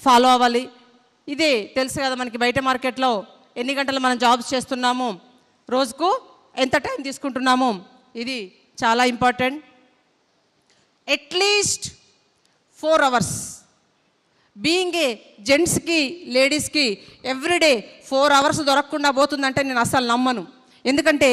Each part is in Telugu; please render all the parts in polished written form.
ఫాలో అవ్వాలి. ఇదే తెలుసు కదా మనకి, బయట మార్కెట్లో ఎన్ని గంటలు మనం జాబ్స్ చేస్తున్నాము, రోజుకు ఎంత టైం తీసుకుంటున్నాము, ఇది చాలా important. At least 4 hours being a జెంట్స్కి లేడీస్కి ఎవ్రీడే 4 hours దొరకకుండా పోతుందంటే నేను అసలు నమ్మను. ఎందుకంటే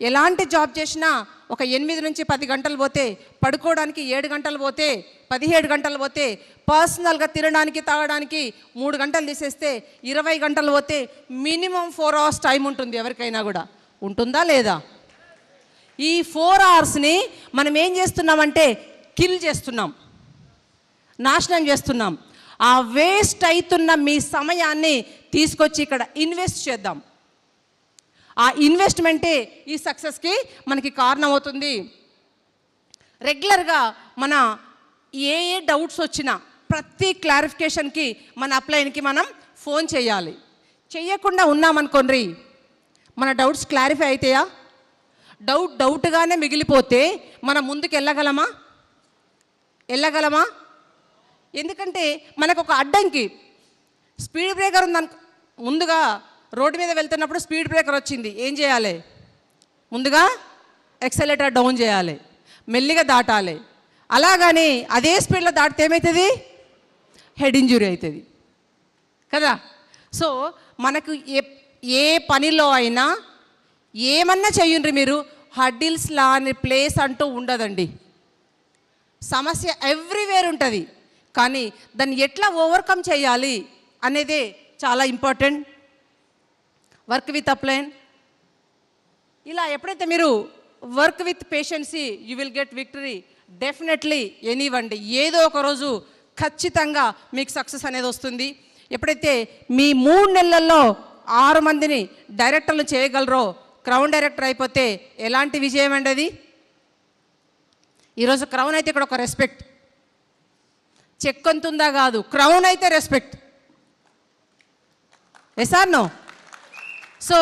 ఎలాంటి జాబ్ చేసినా ఒక 8 నుంచి 10 గంటలు పోతే, పడుకోవడానికి 7 గంటలు పోతే, 17 గంటలు పోతే, పర్సనల్గా తినడానికి తాగడానికి 3 గంటలు తీసేస్తే 20 గంటలు పోతే మినిమం 4 hours టైం ఉంటుంది. ఎవరికైనా కూడా ఉంటుందా లేదా? ఈ 4 hoursని మనం ఏం చేస్తున్నామంటే కిల్ చేస్తున్నాం, నాశనం చేస్తున్నాం. ఆ వేస్ట్ అవుతున్న మీ సమయాన్ని తీసుకొచ్చి ఇక్కడ ఇన్వెస్ట్ చేద్దాం. ఆ ఇన్వెస్ట్మెంటే ఈ సక్సెస్కి మనకి కారణం అవుతుంది. రెగ్యులర్గా మన ఏ డౌట్స్ వచ్చినా ప్రతి క్లారిఫికేషన్కి మన అప్లైన్కి మనం ఫోన్ చేయాలి. చేయకుండా ఉన్నామనుకోండి, మన డౌట్స్ క్లారిఫై అవుతాయా? డౌట్గానే మిగిలిపోతే మనం ముందుకు వెళ్ళగలమా? ఎందుకంటే మనకు ఒక అడ్డంకి, స్పీడ్ బ్రేకర్ ఉందను. ముందుగా రోడ్డు మీద వెళ్తున్నప్పుడు స్పీడ్ బ్రేకర్ వచ్చింది, ఏం చేయాలి? ముందుగా ఎక్సలేటర్ డౌన్ చేయాలి, మెల్లిగా దాటాలి. అలాగని అదే స్పీడ్లో దాటితే ఏమవుతుంది? హెడ్ ఇంజురీ అవుతుంది కదా. సో మనకు ఏ పనిలో అయినా ఏమన్నా చెయ్యండి మీరు, హడ్డిల్స్ లాని ప్లేస్ అంటూ ఉండదండి. సమస్య ఎవ్రీవేర్ ఉంటుంది, కానీ దాన్ని ఎట్లా ఓవర్కమ్ చేయాలి అనేదే చాలా ఇంపార్టెంట్. వర్క్ విత్ అప్లైన్, ఇలా ఎప్పుడైతే మీరు work with patience you will get victory. Definitely ఎనీవండి, ఏదో ఒక రోజు ఖచ్చితంగా మీకు సక్సెస్ అనేది వస్తుంది. ఎప్పుడైతే మీ 3 నెలల్లో 6 మందిని డైరెక్టర్లు చేయగలరో, క్రౌన్ డైరెక్టర్ అయిపోతే ఎలాంటి విజయం అండి అది. ఈరోజు క్రౌన్ అయితే ఇక్కడ ఒక రెస్పెక్ట్, చెక్ అంతుందా కాదు, క్రౌన్ అయితే respect. Yes or no? So